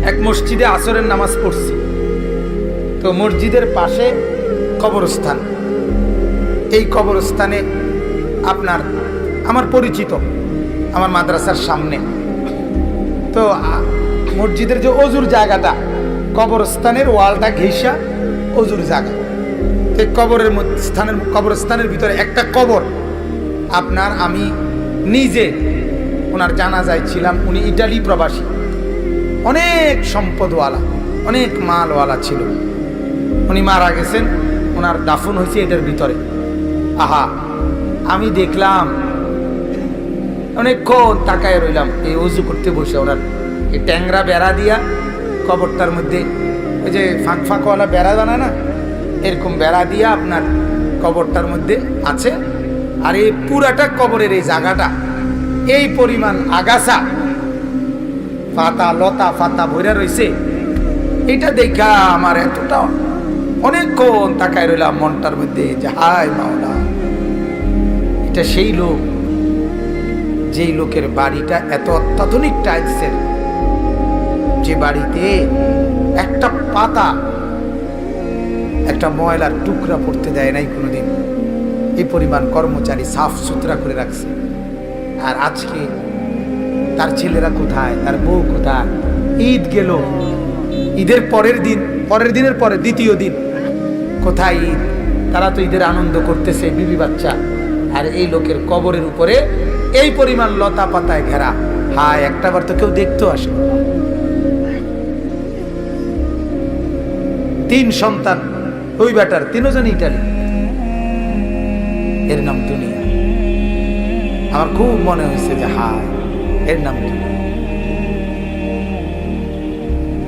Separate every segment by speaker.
Speaker 1: এক মসজিদে আসরের নামাজ পড়ছি, তো মসজিদের পাশে কবরস্থান। এই কবরস্থানে আপনার আমার পরিচিত, আমার মাদ্রাসার সামনে। তো মসজিদের যে অজুর জায়গাটা, কবরস্থানের ওয়ালটা ঘেঁষা অজুর জায়গা। এই কবরস্থানের ভিতরে একটা কবর আপনার, আমি নিজে ওনার জানাজায় ছিলাম। উনি ইটালি প্রবাসী, অনেক সম্পদওয়ালা, অনেক মালওয়ালা ছিল। উনি মারা গেছেন, ওনার দাফন হয়েছে এটার ভিতরে। আহা, আমি দেখলাম, অনেকক্ষণ তাকায় রইলাম এই অজু করতে বসে। ওনার এই ট্যাংরা বেড়া দিয়া কবরটার মধ্যে, ওই যে ফাঁক ফাঁকওয়ালা বেড়া বানায় না, এরকম বেড়া দিয়া আপনার কবরটার মধ্যে আছে। আর এই পুরাটা কবরের এই জায়গাটা এই পরিমাণ আগাছা, পাতা লতা পাতা ভরে রয়েছে। এটা দেখা আমার এতটা, অনেকক্ষণ তাকায় রইলাম মনটার মধ্যে যে হায় মাওলা, এটা সেই লোক যেই লোকের বাড়িটা এত অত্যাধুনিক টাইলসের, যে বাড়িতে একটা পাতা, একটা ময়লার টুকরা পড়তে দেয় নাই কোনোদিন। এই পরিমাণ কর্মচারী সাফ সুতরা করে রাখছে। আর আজকে তার ছেলেরা কোথায়, তার বউ কোথায়? ঈদ গেল, ঈদের পরের দিনের পরে দ্বিতীয় দিন, কোথায় ঈদ? তারা তো ঈদের আনন্দ করতেছে, বিবি বাচ্চা। আর এই লোকের কবরের উপরে এই পরিমাণ লতা পাতায় ঘেরা। হায়, একটাবার তো কেউ দেখতেও আসে। 3 সন্তান, ওই বেটার 3 জন ইটালি। এর নাম দুনিয়া। আমার খুব মনে হয়েছে যে হায়, এর নাম দুনিয়া।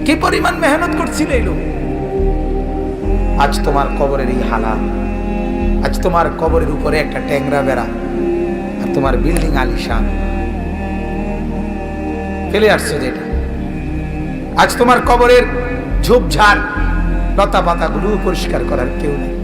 Speaker 1: কি পরিমাণ মেহনত করছিল এই লোক। আজ তোমার কবরের এই হালাত, আজ তোমার কবরের উপরে একটা ট্যাংরা বেড়া, আর তোমার বিল্ডিং আলিশান ফেলে আসছো যেটা। আজ তোমার কবরের ঝোপঝাড় লতা পাতাগুলো পরিষ্কার করার কেউ নেই।